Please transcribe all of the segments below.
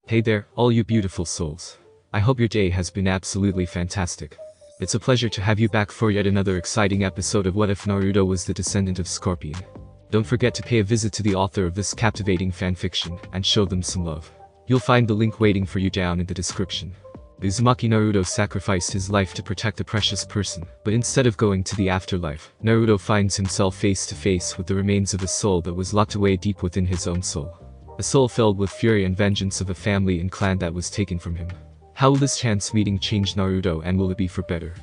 Hey there, all you beautiful souls. I hope your day has been absolutely fantastic. It's a pleasure to have you back for yet another exciting episode of What If Naruto Was the Descendant of Scorpion. Don't forget to pay a visit to the author of this captivating fanfiction and show them some love. You'll find the link waiting for you down in the description. Uzumaki Naruto sacrificed his life to protect a precious person, but instead of going to the afterlife, Naruto finds himself face to face with the remains of a soul that was locked away deep within his own soul. A soul filled with fury and vengeance of a family and clan that was taken from him. How will this chance meeting change Naruto, and will it be for better?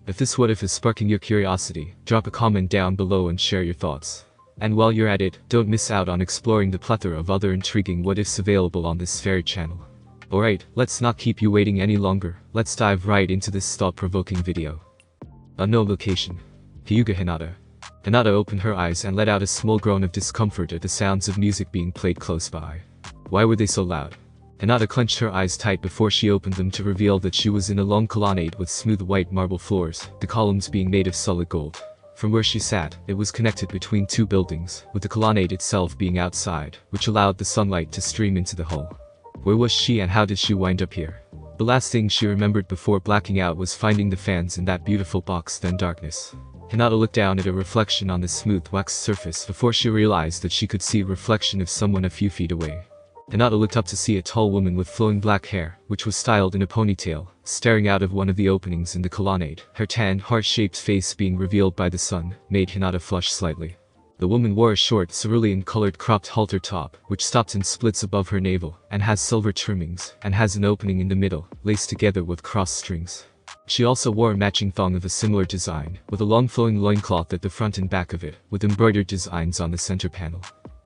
If this what if is sparking your curiosity, drop a comment down below and share your thoughts. And while you're at it, don't miss out on exploring the plethora of other intriguing what ifs available on this very channel. Alright, let's not keep you waiting any longer, let's dive right into this thought-provoking video. Unknown location. Tayuya Hinata. Hinata opened her eyes and let out a small groan of discomfort at the sounds of music being played close by. Why were they so loud? Hinata clenched her eyes tight before she opened them to reveal that she was in a long colonnade with smooth white marble floors, the columns being made of solid gold. From where she sat, it was connected between two buildings, with the colonnade itself being outside, which allowed the sunlight to stream into the hall. Where was she and how did she wind up here? The last thing she remembered before blacking out was finding the fans in that beautiful box, then darkness. Hinata looked down at a reflection on the smooth wax surface before she realized that she could see a reflection of someone a few feet away. Hinata looked up to see a tall woman with flowing black hair, which was styled in a ponytail, staring out of one of the openings in the colonnade. Her tan, heart-shaped face being revealed by the sun, made Hinata flush slightly. The woman wore a short, cerulean-colored cropped halter top, which stopped in splits above her navel, and has silver trimmings, and has an opening in the middle, laced together with cross strings. She also wore a matching thong of a similar design, with a long flowing loincloth at the front and back of it, with embroidered designs on the center panel.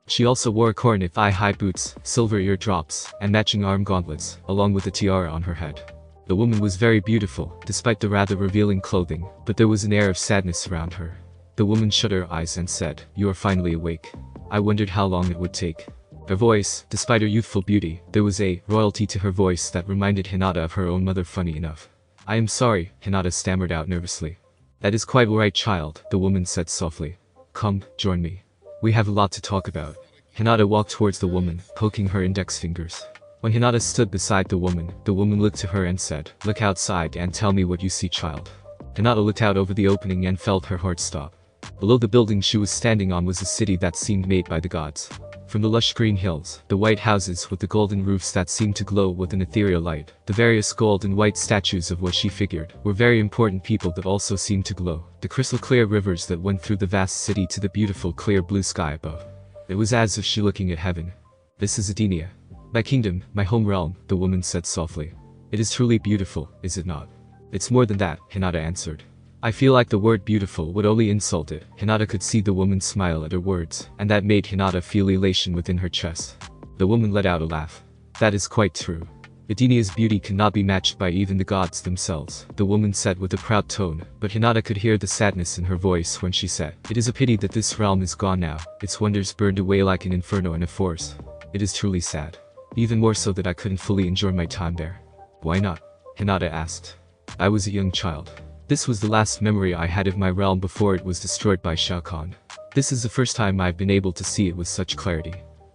She also wore cornet thigh-high boots, silver eardrops, and matching arm gauntlets, along with a tiara on her head. The woman was very beautiful, despite the rather revealing clothing, but there was an air of sadness around her. The woman shut her eyes and said, "You are finally awake. I wondered how long it would take." Her voice, despite her youthful beauty, there was a royalty to her voice that reminded Hinata of her own mother. Funny enough. "I am sorry," Hinata stammered out nervously. "That is quite alright, child," the woman said softly. "Come, join me. We have a lot to talk about." Hinata walked towards the woman, poking her index fingers. When Hinata stood beside the woman looked to her and said, "Look outside and tell me what you see, child." Hinata looked out over the opening and felt her heart stop. Below the building she was standing on was a city that seemed made by the gods. From the lush green hills, the white houses with the golden roofs that seemed to glow with an ethereal light, the various gold and white statues of what she figured were very important people that also seemed to glow, the crystal clear rivers that went through the vast city to the beautiful clear blue sky above. It was as if she looking at heaven. "This is Edenia. My kingdom, my home realm," the woman said softly. "It is truly beautiful, is it not?" "It's more than that," Hinata answered. "I feel like the word beautiful would only insult it." Hinata could see the woman smile at her words, and that made Hinata feel elation within her chest. The woman let out a laugh. "That is quite true. Edenia's beauty cannot be matched by even the gods themselves," the woman said with a proud tone, but Hinata could hear the sadness in her voice when she said, "It is a pity that this realm is gone now, its wonders burned away like an inferno in a forest. It is truly sad. Even more so that I couldn't fully enjoy my time there." "Why not?" Hinata asked. "I was a young child. This was the last memory I had of my realm before it was destroyed by Shao Kahn. This is the first time I've been able to see it with such clarity.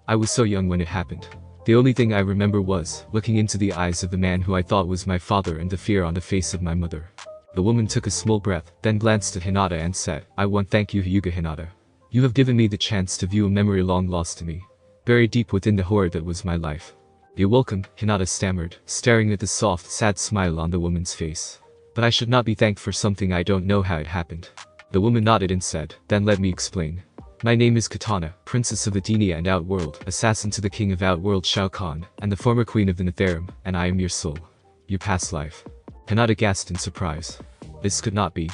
I was so young when it happened. The only thing I remember was looking into the eyes of the man who I thought was my father and the fear on the face of my mother." The woman took a small breath, then glanced at Hinata and said, "I want to thank you, Tayuya Hinata. You have given me the chance to view a memory long lost to me, buried deep within the horror that was my life." "You're welcome," Hinata stammered, staring at the soft, sad smile on the woman's face. "But I should not be thanked for something I don't know how it happened." The woman nodded and said, "Then let me explain. My name is Katana, Princess of Edenia and Outworld, assassin to the King of Outworld Shao Kahn, and the former Queen of the NarutoxHarem, and I am your soul. Your past life." Hinata gasped in surprise. This could not be.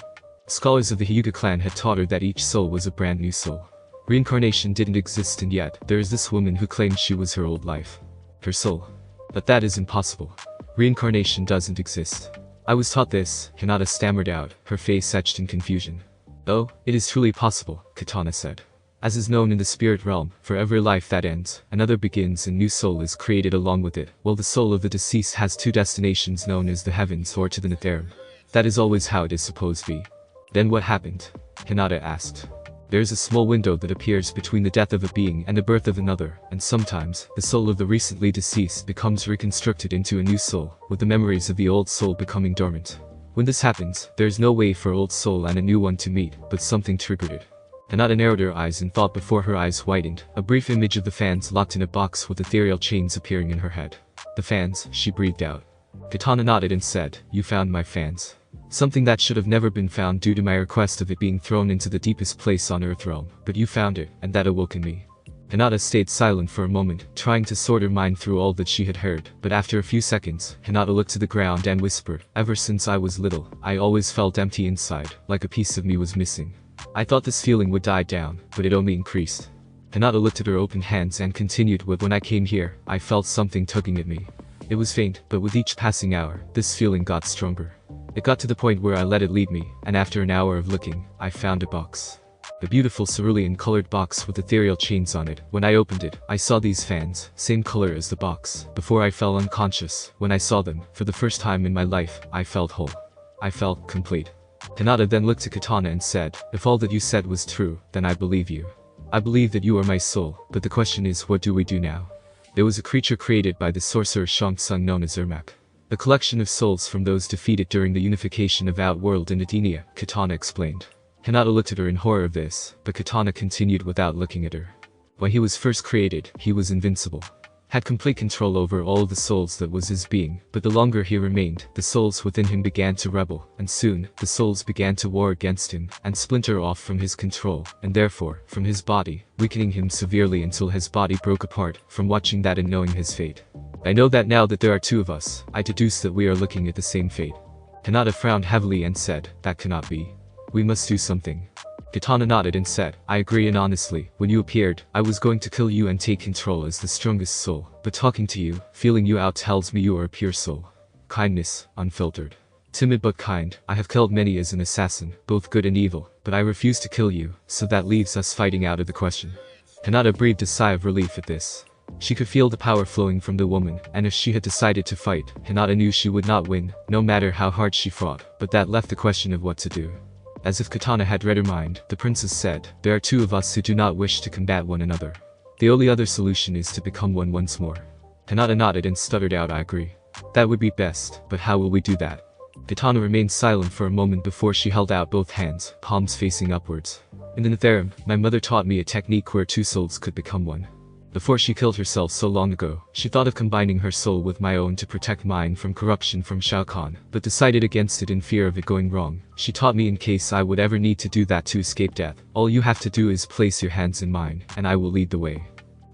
Scholars of the Hyuga clan had taught her that each soul was a brand new soul. Reincarnation didn't exist, and yet, there is this woman who claimed she was her old life. Her soul. But that is impossible. Reincarnation doesn't exist. "I was taught this," Hinata stammered out, her face etched in confusion. "Oh, it is truly possible," Katana said. "As is known in the spirit realm, for every life that ends, another begins and new soul is created along with it, while the soul of the deceased has two destinations known as the heavens or to the NarutoxHarem. That is always how it is supposed to be." "Then what happened?" Hinata asked. There is a small window that appears between the death of a being and the birth of another, and sometimes, the soul of the recently deceased becomes reconstructed into a new soul, with the memories of the old soul becoming dormant. When this happens, there is no way for old soul and a new one to meet, but something triggered it. Hinata narrowed her eyes in thought before her eyes widened, a brief image of the fans locked in a box with ethereal chains appearing in her head. The fans, she breathed out. Katana nodded and said, "You found my fans. Something that should have never been found due to my request of it being thrown into the deepest place on Earth realm, but you found it, and that awoke in me." Hinata stayed silent for a moment, trying to sort her mind through all that she had heard, but after a few seconds, Hinata looked to the ground and whispered, "Ever since I was little, I always felt empty inside, like a piece of me was missing. I thought this feeling would die down, but it only increased." Hinata looked at her open hands and continued with, "When I came here, I felt something tugging at me. It was faint, but with each passing hour, this feeling got stronger. It got to the point where I let it lead me, and after an hour of looking, I found a box. A beautiful cerulean-colored box with ethereal chains on it. When I opened it, I saw these fans, same color as the box. Before I fell unconscious, when I saw them, for the first time in my life, I felt whole. I felt complete." Hinata then looked to Katana and said, "If all that you said was true, then I believe you. I believe that you are my soul, but the question is, what do we do now?" There was a creature created by the sorcerer Shang Tsung known as Ermac. A collection of souls from those defeated during the unification of Outworld and Edenia, Katana explained. Hinata looked at her in horror of this, but Katana continued without looking at her. When he was first created, he was invincible. Had complete control over all of the souls that was his being, but the longer he remained, the souls within him began to rebel, and soon, the souls began to war against him, and splinter off from his control, and therefore, from his body, weakening him severely until his body broke apart, from watching that and knowing his fate. I know that now that there are two of us, I deduce that we are looking at the same fate." Hinata frowned heavily and said, "That cannot be. We must do something." Katana nodded and said, "I agree, and honestly, when you appeared, I was going to kill you and take control as the strongest soul, but talking to you, feeling you out tells me you are a pure soul. Kindness, unfiltered. Timid but kind, I have killed many as an assassin, both good and evil, but I refuse to kill you, so that leaves us fighting out of the question." Hinata breathed a sigh of relief at this. She could feel the power flowing from the woman, and if she had decided to fight, Hinata knew she would not win, no matter how hard she fought, but that left the question of what to do. As if Katana had read her mind, the princess said, "There are two of us who do not wish to combat one another. The only other solution is to become one once more." Hinata nodded and stuttered out, "I agree. That would be best, but how will we do that?" Katana remained silent for a moment before she held out both hands, palms facing upwards. "In the NarutoxHarem, my mother taught me a technique where two souls could become one. Before she killed herself so long ago, she thought of combining her soul with my own to protect mine from corruption from Shao Kahn, but decided against it in fear of it going wrong. She taught me in case I would ever need to do that to escape death, all you have to do is place your hands in mine, and I will lead the way."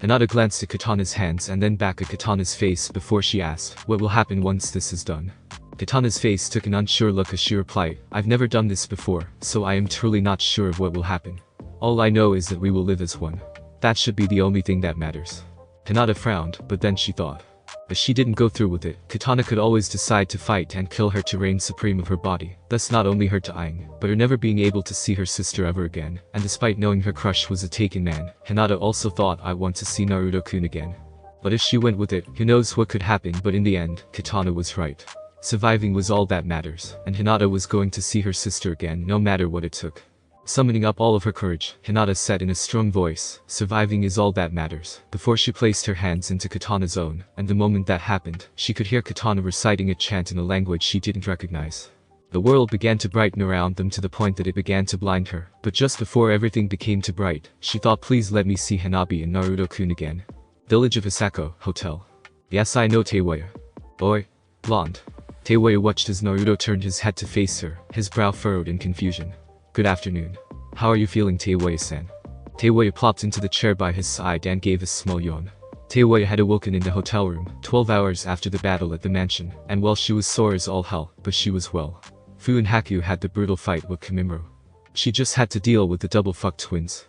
Hinata glanced at Katana's hands and then back at Katana's face before she asked, "What will happen once this is done?" Katana's face took an unsure look as she replied, "I've never done this before, so I am truly not sure of what will happen. All I know is that we will live as one. That should be the only thing that matters." Hinata frowned, but then she thought. If she didn't go through with it, Katana could always decide to fight and kill her to reign supreme of her body, thus not only her dying, but her never being able to see her sister ever again, and despite knowing her crush was a taken man, Hinata also thought, "I want to see Naruto-kun again." But if she went with it, who knows what could happen, but in the end, Katana was right. Surviving was all that matters, and Hinata was going to see her sister again no matter what it took. Summoning up all of her courage, Hinata said in a strong voice, "Surviving is all that matters," before she placed her hands into Katana's own, and the moment that happened, she could hear Katana reciting a chant in a language she didn't recognize. The world began to brighten around them to the point that it began to blind her, but just before everything became too bright, she thought, "Please let me see Hanabi and Naruto-kun again." Village of Asako, Hotel. "Yes, I know, Tayuya." "Oi. Blonde." Tayuya watched as Naruto turned his head to face her, his brow furrowed in confusion. "Good afternoon. How are you feeling, Tayuya-san?" Tayuya plopped into the chair by his side and gave a small yawn. Tayuya had awoken in the hotel room, 12 hours after the battle at the mansion, and while she was sore as all hell, but she was well. Fu and Haku had the brutal fight with Kimimaro. She just had to deal with the double fuck twins.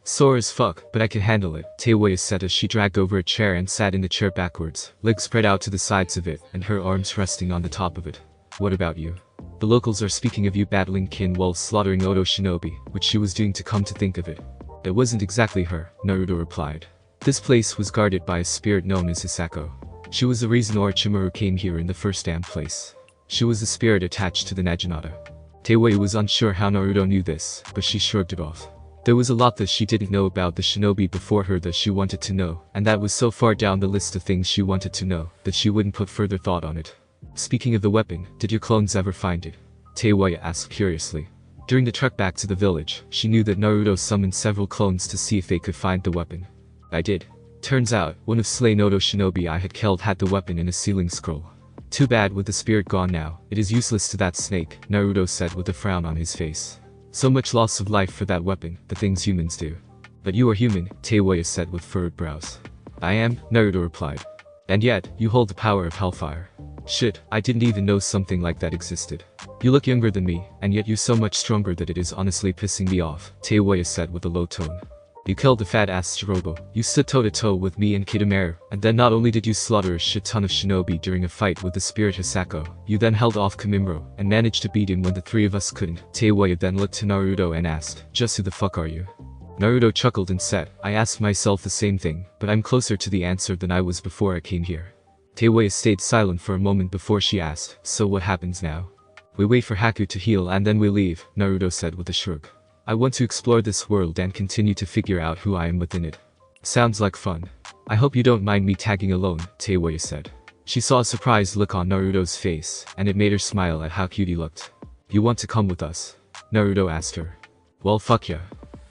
Sore as fuck, but I can handle it," Tayuya said as she dragged over a chair and sat in the chair backwards, legs spread out to the sides of it, and her arms resting on the top of it. "What about you? The locals are speaking of you battling Kin while slaughtering Oto Shinobi, which she was doing, to come to think of it." "It wasn't exactly her," Naruto replied. "This place was guarded by a spirit known as Hisako. She was the reason Orochimaru came here in the first damn place. She was the spirit attached to the Naginata." Tayuya was unsure how Naruto knew this, but she shrugged it off. There was a lot that she didn't know about the shinobi before her that she wanted to know, and that was so far down the list of things she wanted to know, that she wouldn't put further thought on it. Speaking of the weapon, did your clones ever find it? Tayuya asked curiously. During the trek back to the village, she knew that Naruto summoned several clones to see if they could find the weapon. I did. Turns out, one of Slay Noto shinobi I had killed had the weapon in a sealing scroll. Too bad with the spirit gone now, it is useless to that snake, Naruto said with a frown on his face. So much loss of life for that weapon, the things humans do. But you are human, Tayuya said with furrowed brows. I am, Naruto replied. And yet, you hold the power of hellfire. Shit, I didn't even know something like that existed. You look younger than me, and yet you're so much stronger that it is honestly pissing me off, Tayuya said with a low tone. You killed the fat-ass Jirobo, you stood toe-to-toe with me and Kidomaru, and then not only did you slaughter a shit ton of shinobi during a fight with the spirit Hisako, you then held off Kamimuro, and managed to beat him when the three of us couldn't. Tayuya then looked to Naruto and asked, just who the fuck are you? Naruto chuckled and said, I asked myself the same thing, but I'm closer to the answer than I was before I came here. Tayuya stayed silent for a moment before she asked, so what happens now? We wait for Haku to heal and then we leave, Naruto said with a shrug. I want to explore this world and continue to figure out who I am within it. Sounds like fun. I hope you don't mind me tagging along, Tayuya said. She saw a surprised look on Naruto's face, and it made her smile at how cute he looked. You want to come with us? Naruto asked her. Well fuck yeah.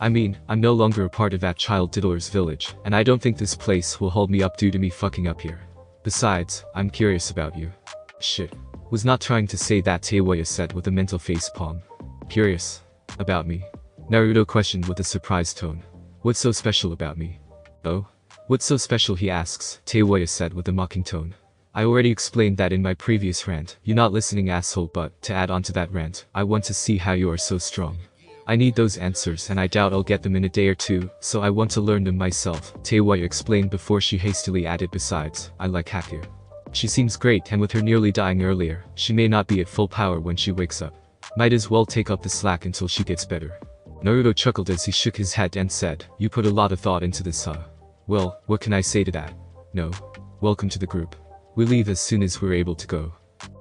I mean, I'm no longer a part of that child diddler's village, and I don't think this place will hold me up due to me fucking up here. Besides, I'm curious about you. Shit. Was not trying to say that, Tayuya said with a mental face palm. Curious? About me? Naruto questioned with a surprised tone. What's so special about me? Oh? What's so special, he asks, Tayuya said with a mocking tone. I already explained that in my previous rant, you're not listening asshole, but, to add on to that rant, I want to see how you are so strong. I need those answers and I doubt I'll get them in a day or two, so I want to learn them myself, Tayuya explained before she hastily added besides, I like Haku. She seems great and with her nearly dying earlier, she may not be at full power when she wakes up. Might as well take up the slack until she gets better. Naruto chuckled as he shook his head and said, you put a lot of thought into this, huh? Well, what can I say to that? No. Welcome to the group. We leave as soon as we're able to go.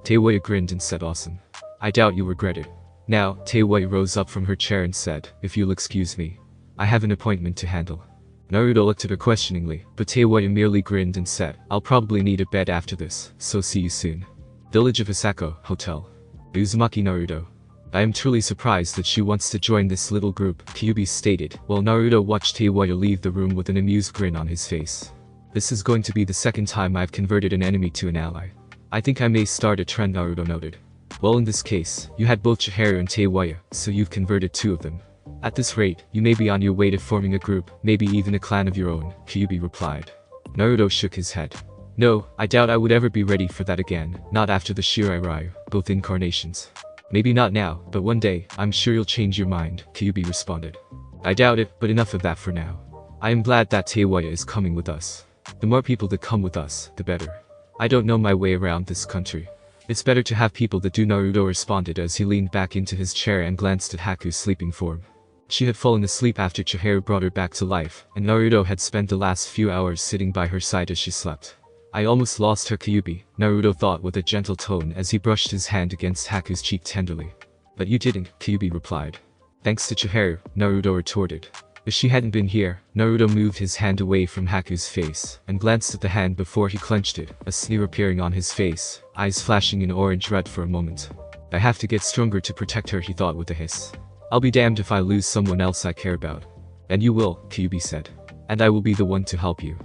Tayuya grinned and said awesome. I doubt you regret it. Now, Tayuya rose up from her chair and said, if you'll excuse me. I have an appointment to handle. Naruto looked at her questioningly, but Tayuya merely grinned and said, I'll probably need a bed after this, so see you soon. Village of Hisako, Hotel. Uzumaki Naruto. I am truly surprised that she wants to join this little group, Kyuubi stated, while Naruto watched Tayuya leave the room with an amused grin on his face. This is going to be the second time I've converted an enemy to an ally. I think I may start a trend, Naruto noted. Well, in this case, you had both Chihiro and Tayuya, so you've converted two of them. At this rate, you may be on your way to forming a group, maybe even a clan of your own, Kyuubi replied. Naruto shook his head. No, I doubt I would ever be ready for that again, not after the Shirai Ryu, both incarnations. Maybe not now, but one day, I'm sure you'll change your mind, Kyuubi responded. I doubt it, but enough of that for now. I am glad that Tayuya is coming with us. The more people that come with us, the better. I don't know my way around this country. It's better to have people that do, Naruto responded as he leaned back into his chair and glanced at Haku's sleeping form. She had fallen asleep after Chihiro brought her back to life, and Naruto had spent the last few hours sitting by her side as she slept. I almost lost her, Kyuubi, Naruto thought with a gentle tone as he brushed his hand against Haku's cheek tenderly. But you didn't, Kyuubi replied. Thanks to Chihiro, Naruto retorted. If she hadn't been here, Naruto moved his hand away from Haku's face, and glanced at the hand before he clenched it, a sneer appearing on his face, eyes flashing in orange red for a moment. I have to get stronger to protect her, he thought with a hiss. I'll be damned if I lose someone else I care about. And you will, Kyuubi said. And I will be the one to help you.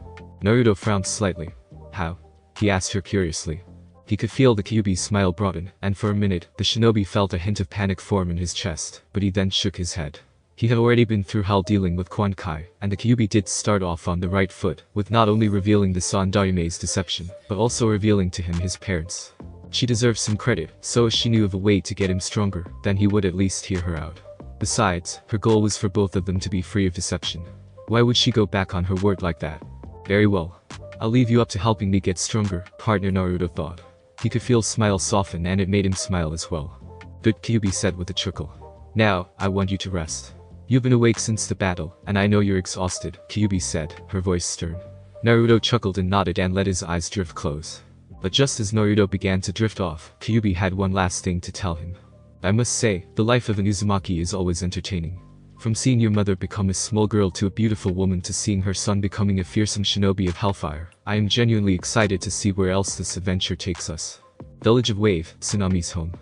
Naruto frowned slightly. How? He asked her curiously. He could feel the Kyuubi's smile broaden, and for a minute, the shinobi felt a hint of panic form in his chest, but he then shook his head. He had already been through hell dealing with Quan Kai, and the Kyuubi did start off on the right foot, with not only revealing the son Daime's deception, but also revealing to him his parents. She deserved some credit, so if she knew of a way to get him stronger, then he would at least hear her out. Besides, her goal was for both of them to be free of deception. Why would she go back on her word like that? Very well. I'll leave you up to helping me get stronger, partner, Naruto thought. He could feel smile soften and it made him smile as well. Good, Kyuubi said with a chuckle. Now, I want you to rest. You've been awake since the battle, and I know you're exhausted, Kyuubi said, her voice stern. Naruto chuckled and nodded and let his eyes drift close. But just as Naruto began to drift off, Kyuubi had one last thing to tell him. I must say, the life of an Uzumaki is always entertaining. From seeing your mother become a small girl to a beautiful woman to seeing her son becoming a fearsome shinobi of hellfire, I am genuinely excited to see where else this adventure takes us. Village of Wave, Tsunami's home.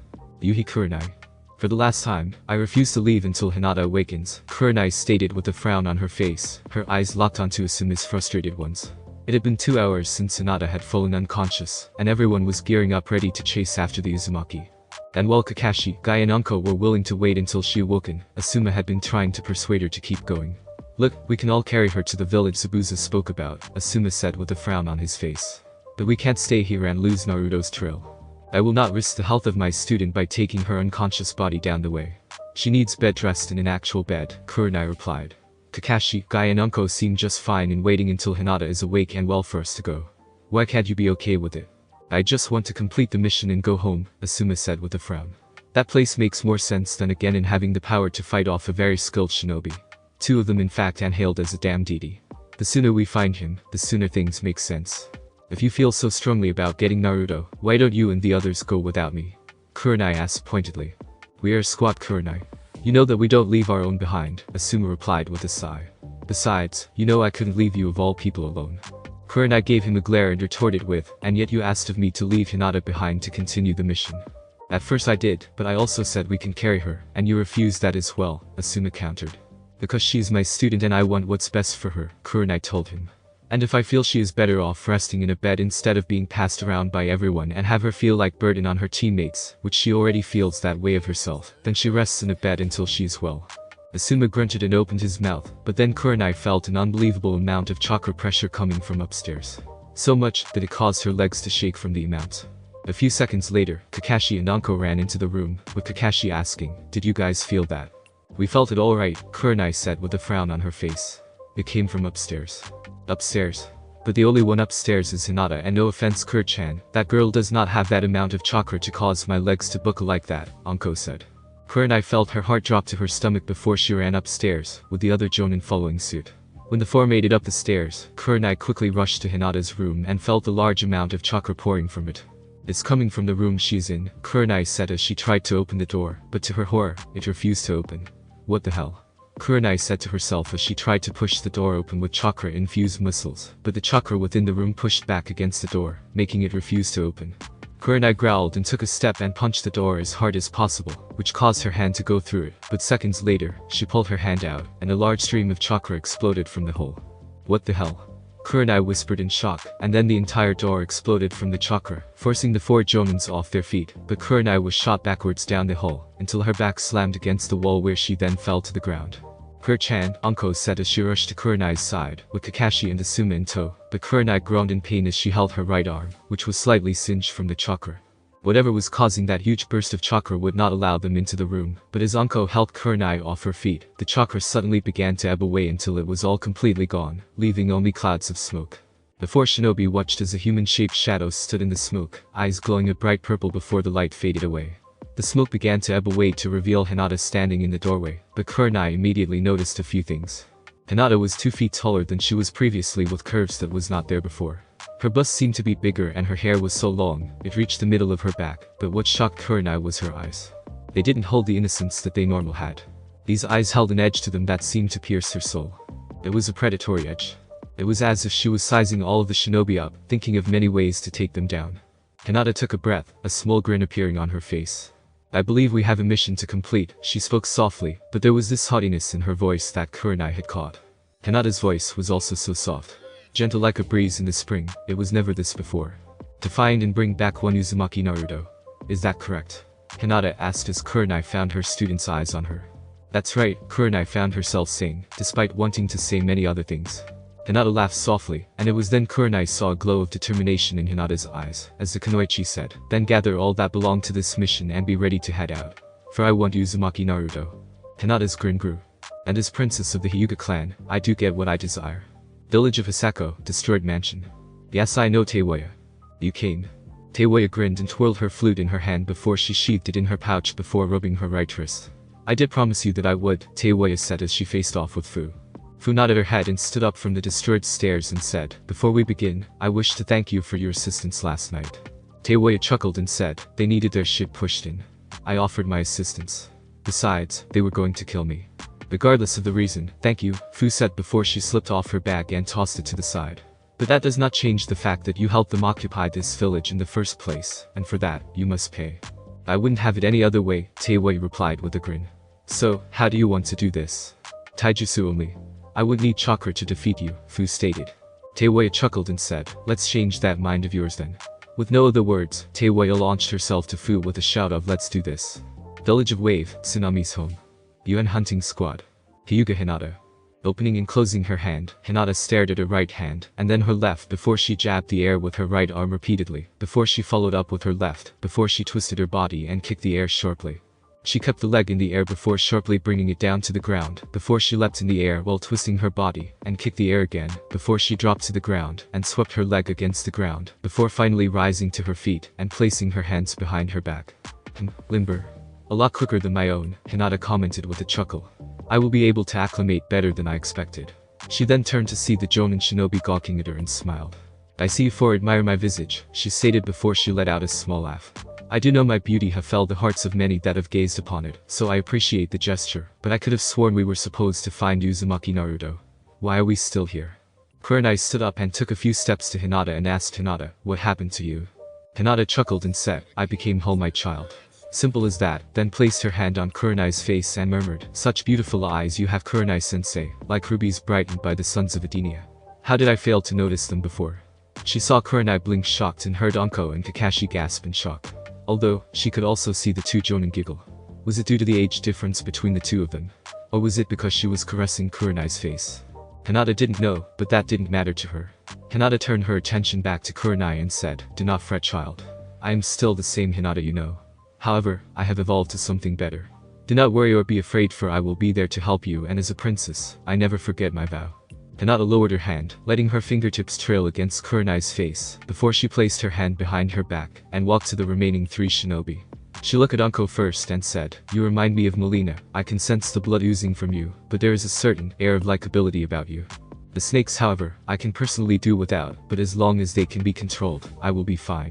Yuhi Kurenai. For the last time, I refuse to leave until Hinata awakens, Kurenai stated with a frown on her face, her eyes locked onto Asuma's frustrated ones. It had been 2 hours since Hinata had fallen unconscious, and everyone was gearing up ready to chase after the Uzumaki. And while Kakashi, Guy and Anko were willing to wait until she awoken, Asuma had been trying to persuade her to keep going. Look, we can all carry her to the village Zabuza spoke about, Asuma said with a frown on his face. But we can't stay here and lose Naruto's trail. I will not risk the health of my student by taking her unconscious body down the way. She needs bed rest in an actual bed, Kurenai replied. Kakashi, Guy and Anko seem just fine in waiting until Hinata is awake and well for us to go. Why can't you be okay with it? I just want to complete the mission and go home, Asuma said with a frown. That place makes more sense than again in having the power to fight off a very skilled shinobi. 2 of them in fact and hailed as a damn deity. The sooner we find him, the sooner things make sense. If you feel so strongly about getting Naruto, why don't you and the others go without me? Kurenai asked pointedly. We are a squad, Kurenai. You know that we don't leave our own behind, Asuma replied with a sigh. Besides, you know I couldn't leave you of all people alone. Kurenai gave him a glare and retorted with, and yet you asked of me to leave Hinata behind to continue the mission. At first I did, but I also said we can carry her, and you refused that as well, Asuma countered. Because she's my student and I want what's best for her, Kurenai told him. And if I feel she is better off resting in a bed instead of being passed around by everyone and have her feel like burden on her teammates, which she already feels that way of herself, then she rests in a bed until she's well. Asuma grunted and opened his mouth, but then Kurenai felt an unbelievable amount of chakra pressure coming from upstairs. So much that it caused her legs to shake from the amount. A few seconds later, Kakashi and Anko ran into the room, with Kakashi asking, "Did you guys feel that?" "We felt it alright," Kurenai said with a frown on her face. "It came from upstairs." "Upstairs? But the only one upstairs is Hinata, and no offense Kur-chan, that girl does not have that amount of chakra to cause my legs to buckle like that," Anko said. Kurenai felt her heart drop to her stomach before she ran upstairs, with the other jonin following suit. When the four made it up the stairs, Kurenai quickly rushed to Hinata's room and felt a large amount of chakra pouring from it. "It's coming from the room she's in," Kurenai said as she tried to open the door, but to her horror, it refused to open. "What the hell?" Kurenai said to herself as she tried to push the door open with chakra-infused muscles, but the chakra within the room pushed back against the door, making it refuse to open. Kurenai growled and took a step and punched the door as hard as possible, which caused her hand to go through it, but seconds later, she pulled her hand out, and a large stream of chakra exploded from the hole. "What the hell?" Kurenai whispered in shock, and then the entire door exploded from the chakra, forcing the four jonins off their feet, but Kurenai was shot backwards down the hole, until her back slammed against the wall where she then fell to the ground. "Kur-chan," Anko said as she rushed to Kurenai's side, with Kakashi and Asuma in tow, but Kurenai groaned in pain as she held her right arm, which was slightly singed from the chakra. Whatever was causing that huge burst of chakra would not allow them into the room, but as Anko helped Kurenai off her feet, the chakra suddenly began to ebb away until it was all completely gone, leaving only clouds of smoke. The four shinobi watched as a human-shaped shadow stood in the smoke, eyes glowing a bright purple before the light faded away. The smoke began to ebb away to reveal Hinata standing in the doorway, but Kurenai immediately noticed a few things. Hinata was 2 feet taller than she was previously with curves that was not there before. Her bust seemed to be bigger and her hair was so long, it reached the middle of her back, but what shocked Kurenai was her eyes. They didn't hold the innocence that they normally had. These eyes held an edge to them that seemed to pierce her soul. It was a predatory edge. It was as if she was sizing all of the shinobi up, thinking of many ways to take them down. Hinata took a breath, a small grin appearing on her face. "I believe we have a mission to complete," she spoke softly, but there was this haughtiness in her voice that Kurenai had caught. Hinata's voice was also so soft. Gentle like a breeze in the spring, it was never this before. "To find and bring back one Uzumaki Naruto. Is that correct?" Hinata asked as Kurenai found her student's eyes on her. "That's right," Kurenai found herself saying, despite wanting to say many other things. Hinata laughed softly, and it was then Kurenai saw a glow of determination in Hinata's eyes, as the Kunoichi said, "Then gather all that belong to this mission and be ready to head out. For I want Uzumaki Naruto." Hinata's grin grew. "And as princess of the Hyuga clan, I do get what I desire. Village of Hisako, destroyed mansion. Yes, I know, Tayuya. You came." Tayuya grinned and twirled her flute in her hand before she sheathed it in her pouch before rubbing her right wrist. "I did promise you that I would," Tayuya said as she faced off with Fu. Fu nodded her head and stood up from the destroyed stairs and said, "Before we begin, I wish to thank you for your assistance last night." Tayuya chuckled and said, "They needed their shit pushed in. I offered my assistance. Besides, they were going to kill me." Regardless of the reason, thank you, Fu said before she slipped off her bag and tossed it to the side. But that does not change the fact that you helped them occupy this village in the first place, and for that, you must pay. I wouldn't have it any other way, Tayuya replied with a grin. So, how do you want to do this? Taijutsu only. I would need chakra to defeat you, Fu stated. Tayuya chuckled and said, let's change that mind of yours then. With no other words, Tayuya launched herself to Fu with a shout of let's do this. Village of Wave, Tsunami's home. UN hunting squad. Hyuga Hinata. Opening and closing her hand, Hinata stared at her right hand, and then her left before she jabbed the air with her right arm repeatedly, before she followed up with her left, before she twisted her body and kicked the air sharply. She kept the leg in the air before sharply bringing it down to the ground, before she leapt in the air while twisting her body, and kicked the air again, before she dropped to the ground, and swept her leg against the ground, before finally rising to her feet, and placing her hands behind her back. Limber. A lot quicker than my own, Hinata commented with a chuckle. I will be able to acclimate better than I expected. She then turned to see the Jonin shinobi gawking at her and smiled. I see you for admire my visage, she stated before she let out a small laugh. I do know my beauty have filled the hearts of many that have gazed upon it, so I appreciate the gesture, but I could have sworn we were supposed to find Uzumaki Naruto. Why are we still here? Kurenai stood up and took a few steps to Hinata and asked Hinata, what happened to you? Hinata chuckled and said, I became whole my child. Simple as that, then placed her hand on Kurenai's face and murmured, such beautiful eyes you have Kurenai-sensei, like rubies brightened by the suns of Edenia. How did I fail to notice them before? She saw Kurenai blink shocked and heard Anko and Kakashi gasp in shock. Although, she could also see the two Jonin giggle. Was it due to the age difference between the two of them? Or was it because she was caressing Kurenai's face? Hinata didn't know, but that didn't matter to her. Hinata turned her attention back to Kurenai and said, do not fret child. I am still the same Hinata you know. However, I have evolved to something better. Do not worry or be afraid for I will be there to help you and as a princess, I never forget my vow. Hinata lowered her hand, letting her fingertips trail against Kurenai's face, before she placed her hand behind her back, and walked to the remaining three shinobi. She looked at Anko first and said, you remind me of Melina, I can sense the blood oozing from you, but there is a certain air of likability about you. The snakes however, I can personally do without, but as long as they can be controlled, I will be fine.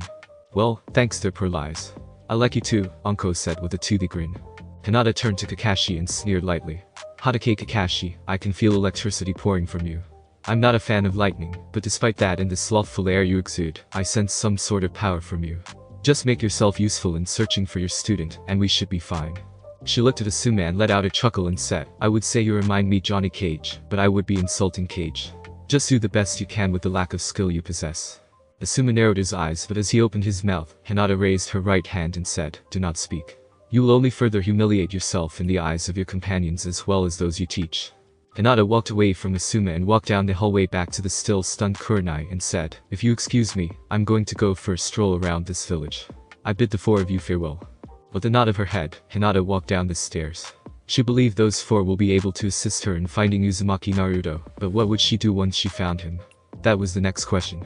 Well, thanks their poor lies. I like you too, Anko said with a toothy grin. Hinata turned to Kakashi and sneered lightly. Hatake Kakashi, I can feel electricity pouring from you. I'm not a fan of lightning, but despite that and the slothful air you exude, I sense some sort of power from you. Just make yourself useful in searching for your student, and we should be fine. She looked at Asuma and let out a chuckle and said, I would say you remind me Johnny Cage, but I would be insulting Cage. Just do the best you can with the lack of skill you possess. Asuma narrowed his eyes, but as he opened his mouth, Hinata raised her right hand and said, do not speak. You will only further humiliate yourself in the eyes of your companions as well as those you teach. Hinata walked away from Asuma and walked down the hallway back to the still stunned Kurenai and said, if you excuse me, I'm going to go for a stroll around this village. I bid the four of you farewell. With a nod of her head, Hinata walked down the stairs. She believed those four will be able to assist her in finding Uzumaki Naruto, but what would she do once she found him? That was the next question.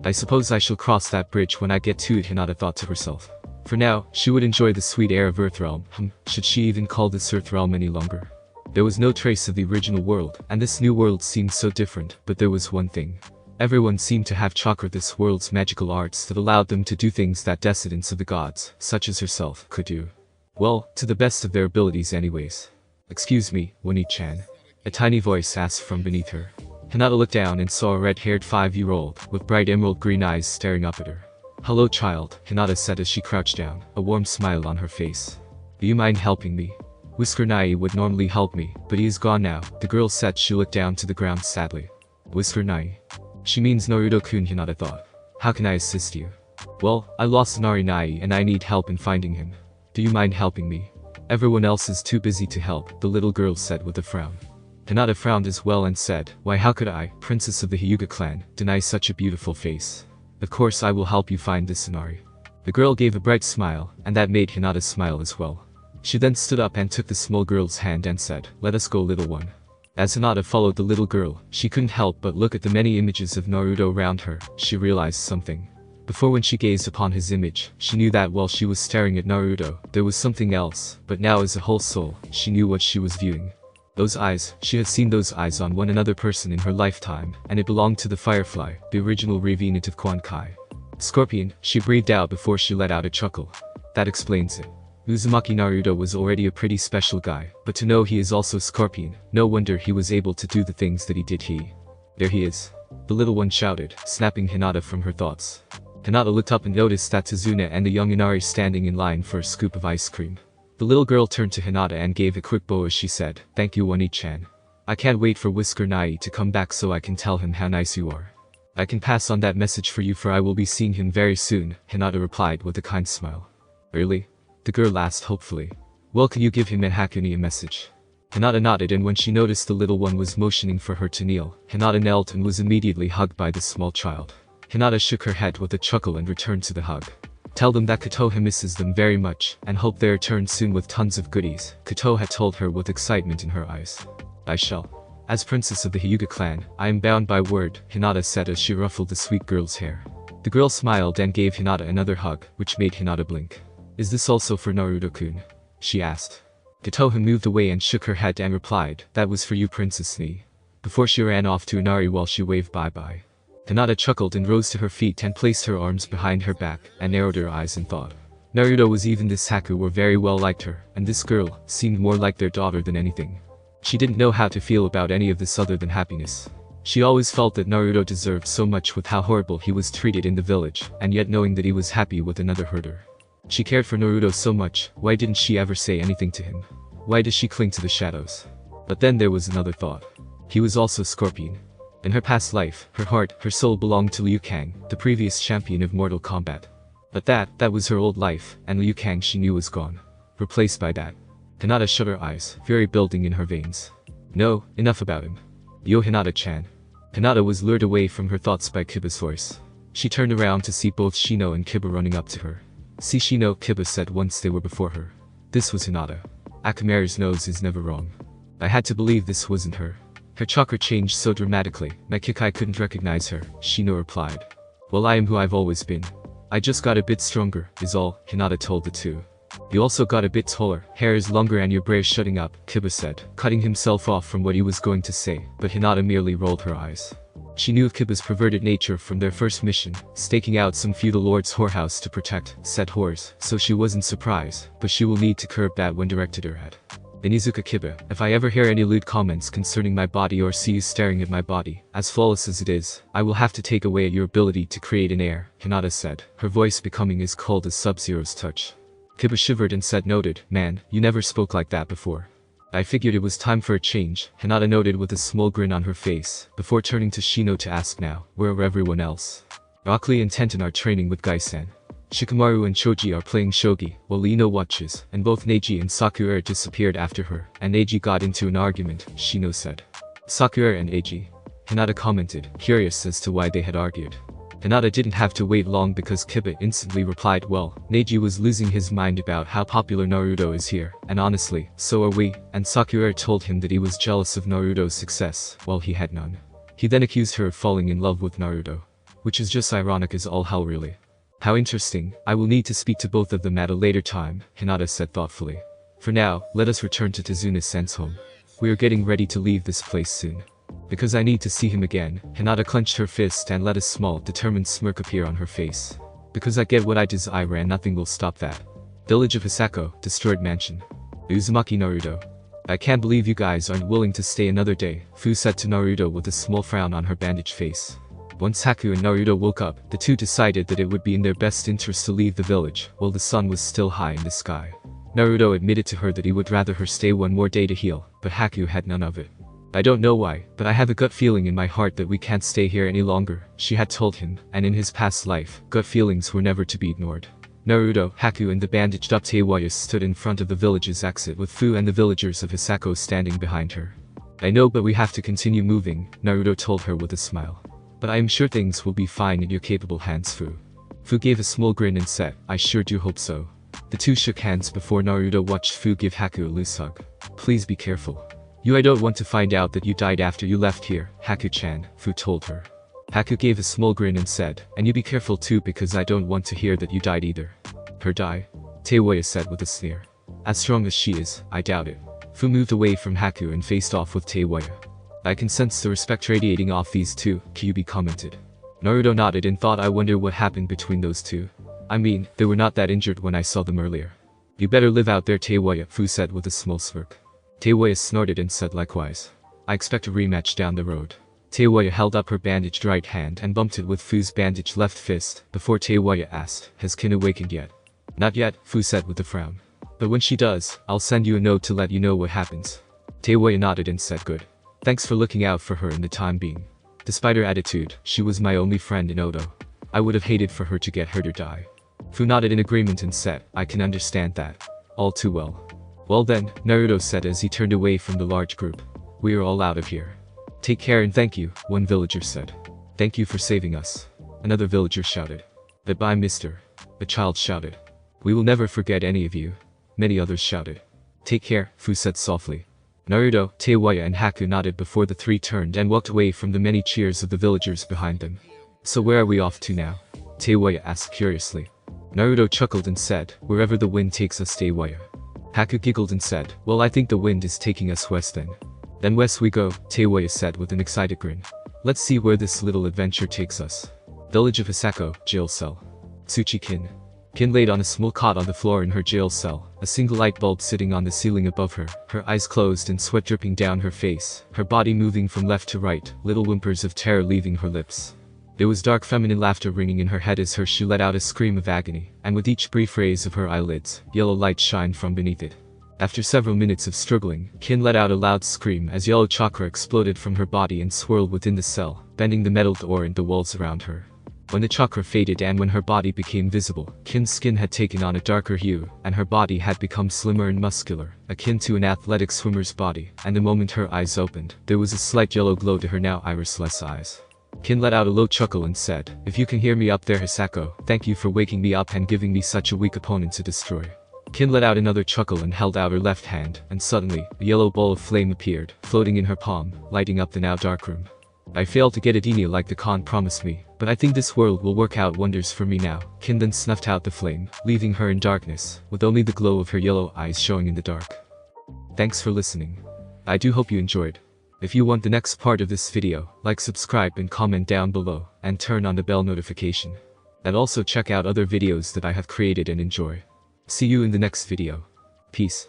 I suppose I shall cross that bridge when I get to it, Hinata thought to herself. For now, she would enjoy the sweet air of Earthrealm. Should she even call this Earthrealm any longer? There was no trace of the original world, and this new world seemed so different, but there was one thing. Everyone seemed to have chakra, this world's magical arts that allowed them to do things that descendants of the gods, such as herself, could do. Well, to the best of their abilities anyways. Excuse me, Winnie-chan. A tiny voice asked from beneath her. Hinata looked down and saw a red-haired 5-year-old, with bright emerald green eyes staring up at her. Hello child, Hinata said as she crouched down, a warm smile on her face. Do you mind helping me? Whisker Nai would normally help me, but he is gone now, the girl said. She looked down to the ground sadly. Whisker Nai. She means Naruto-kun, Hinata thought. How can I assist you? Well, I lost Nari Nai and I need help in finding him. Do you mind helping me? Everyone else is too busy to help, the little girl said with a frown. Hinata frowned as well and said, why how could I, princess of the Hyuga clan, deny such a beautiful face? Of course I will help you find this Inari. The girl gave a bright smile, and that made Hinata smile as well. She then stood up and took the small girl's hand and said, let us go little one. As Hinata followed the little girl, she couldn't help but look at the many images of Naruto around her. She realized something. Before, when she gazed upon his image, she knew that while she was staring at Naruto, there was something else, but now as a whole soul, she knew what she was viewing. Those eyes, she had seen those eyes on one another person in her lifetime, and it belonged to the Firefly, the original revenant of Quan Kai. Scorpion, she breathed out before she let out a chuckle. That explains it. Uzumaki Naruto was already a pretty special guy, but to know he is also Scorpion, no wonder he was able to do the things that he did. There he is. The little one shouted, snapping Hinata from her thoughts. Hinata looked up and noticed that Tazuna and the young Inari standing in line for a scoop of ice cream. The little girl turned to Hinata and gave a quick bow as she said, "Thank you, Oni-chan. I can't wait for Whisker Nai to come back so I can tell him how nice you are. I can pass on that message for you for I will be seeing him very soon," Hinata replied with a kind smile. "Really?" The girl asked hopefully. "Well, can you give him and Hakuni a message?" Hinata nodded, and when she noticed the little one was motioning for her to kneel, Hinata knelt and was immediately hugged by the small child. Hinata shook her head with a chuckle and returned to the hug. "Tell them that Kotoha misses them very much and hope they return soon with tons of goodies," Kotoha had told her with excitement in her eyes. "I shall. As princess of the Hyuga clan, I am bound by word," Hinata said as she ruffled the sweet girl's hair. The girl smiled and gave Hinata another hug, which made Hinata blink. "Is this also for Naruto-kun?" she asked. Kotoha moved away and shook her head and replied, "That was for you, Princess Ni," before she ran off to Inari while she waved bye-bye. Hinata chuckled and rose to her feet and placed her arms behind her back and narrowed her eyes in thought. Naruto was even this Haku were very well liked her, and this girl seemed more like their daughter than anything. She didn't know how to feel about any of this other than happiness. She always felt that Naruto deserved so much with how horrible he was treated in the village, and yet knowing that he was happy with another herder. She cared for Naruto so much, why didn't she ever say anything to him? Why does she cling to the shadows? But then there was another thought. He was also Scorpion. In her past life, her heart, her soul belonged to Liu Kang, the previous champion of Mortal Kombat. But that was her old life, and Liu Kang she knew was gone. Replaced by that. Hinata shut her eyes, fury building in her veins. "No, enough about him. Yo, Hinata-chan." Hinata was lured away from her thoughts by Kiba's voice. She turned around to see both Shino and Kiba running up to her. "See Shino," Kiba said once they were before her. This was Hinata. Akamaru's nose is never wrong. I had to believe this wasn't her. Her chakra changed so dramatically, my Kikai couldn't recognize her, Shino replied. "Well, I am who I've always been. I just got a bit stronger, is all," Hinata told the two. "You also got a bit taller, hair is longer and your braid's shutting up," Kiba said, cutting himself off from what he was going to say, but Hinata merely rolled her eyes. She knew of Kiba's perverted nature from their first mission, staking out some feudal lord's whorehouse to protect said whores, so she wasn't surprised, but she will need to curb that when directed her at. "Inizuka Kiba, if I ever hear any lewd comments concerning my body or see you staring at my body, as flawless as it is, I will have to take away your ability to create an heir," Hinata said, her voice becoming as cold as Sub-Zero's touch. Kiba shivered and said, "Noted, man, you never spoke like that before." "I figured it was time for a change," Hinata noted with a small grin on her face, before turning to Shino to ask now, "Where are everyone else?" "Rockly and Tenten are training with Gai-san. Shikamaru and Choji are playing shogi, while Ino watches, and both Neji and Sakura disappeared after her, and Neji got into an argument," Shino said. "Sakura and Neji?" Hinata commented, curious as to why they had argued. Hinata didn't have to wait long because Kiba instantly replied, "Well, Neji was losing his mind about how popular Naruto is here, and honestly, so are we," and Sakura told him that he was jealous of Naruto's success, while he had none. He then accused her of falling in love with Naruto. Which is just ironic as all hell really. "How interesting, I will need to speak to both of them at a later time," Hinata said thoughtfully. "For now, let us return to Tazuna-san's home. We are getting ready to leave this place soon. Because I need to see him again." Hinata clenched her fist and let a small, determined smirk appear on her face. "Because I get what I desire and nothing will stop that." Village of Hisako, destroyed mansion. Uzumaki Naruto. "I can't believe you guys aren't willing to stay another day," Fu said to Naruto with a small frown on her bandaged face. Once Haku and Naruto woke up, the two decided that it would be in their best interest to leave the village, while the sun was still high in the sky. Naruto admitted to her that he would rather her stay one more day to heal, but Haku had none of it. "I don't know why, but I have a gut feeling in my heart that we can't stay here any longer," she had told him, and in his past life, gut feelings were never to be ignored. Naruto, Haku and the bandaged up Tayuya stood in front of the village's exit with Fu and the villagers of Hisako standing behind her. "I know, but we have to continue moving," Naruto told her with a smile. "But I am sure things will be fine in your capable hands, Fu." Fu gave a small grin and said, "I sure do hope so." The two shook hands before Naruto watched Fu give Haku a loose hug. "Please be careful. I don't want to find out that you died after you left here, Haku-chan," Fu told her. Haku gave a small grin and said, "And you be careful too because I don't want to hear that you died either." "Her die?" Tayuya said with a sneer. "As strong as she is, I doubt it." Fu moved away from Haku and faced off with Tayuya. "I can sense the respect radiating off these two," Kyubi commented. Naruto nodded and thought, "I wonder what happened between those two. I mean, they were not that injured when I saw them earlier." You better live out there, Tayuya, Fu said with a small smirk. Tayuya snorted and said likewise. I expect a rematch down the road. Tayuya held up her bandaged right hand and bumped it with Fu's bandaged left fist before Tayuya asked, has Kin awakened yet? Not yet, Fu said with a frown. But when she does, I'll send you a note to let you know what happens. Tayuya nodded and said good. Thanks for looking out for her in the time being. Despite her attitude, she was my only friend in Odo. I would have hated for her to get hurt or die. Fu nodded in agreement and said, I can understand that. All too well. Well then, Naruto said as he turned away from the large group. We are all out of here. Take care and thank you, one villager said. Thank you for saving us. Another villager shouted. Goodbye, mister. A child shouted. We will never forget any of you. Many others shouted. Take care, Fu said softly. Naruto, Tayuya and Haku nodded before the three turned and walked away from the many cheers of the villagers behind them. So where are we off to now? Tayuya asked curiously. Naruto chuckled and said, wherever the wind takes us, Tayuya. Haku giggled and said, well, I think the wind is taking us west then. Then west we go, Tayuya said with an excited grin. Let's see where this little adventure takes us. Village of Hisako, jail cell. Tsuchi-kin. Kin laid on a small cot on the floor in her jail cell, a single light bulb sitting on the ceiling above her, her eyes closed and sweat dripping down her face, her body moving from left to right, little whimpers of terror leaving her lips. There was dark feminine laughter ringing in her head as she let out a scream of agony, and with each brief raise of her eyelids, yellow light shined from beneath it. After several minutes of struggling, Kin let out a loud scream as yellow chakra exploded from her body and swirled within the cell, bending the metal door and the walls around her. When the chakra faded and when her body became visible, Kin's skin had taken on a darker hue, and her body had become slimmer and muscular, akin to an athletic swimmer's body, and the moment her eyes opened, there was a slight yellow glow to her now irisless eyes. Kin let out a low chuckle and said, if you can hear me up there, Hisako, thank you for waking me up and giving me such a weak opponent to destroy. Kin let out another chuckle and held out her left hand, and suddenly, a yellow ball of flame appeared, floating in her palm, lighting up the now dark room. I failed to get a Denia like the Khan promised me, but I think this world will work out wonders for me now. Kin then snuffed out the flame, leaving her in darkness, with only the glow of her yellow eyes showing in the dark. Thanks for listening. I do hope you enjoyed. If you want the next part of this video, like, subscribe and comment down below, and turn on the bell notification. And also check out other videos that I have created and enjoy. See you in the next video. Peace.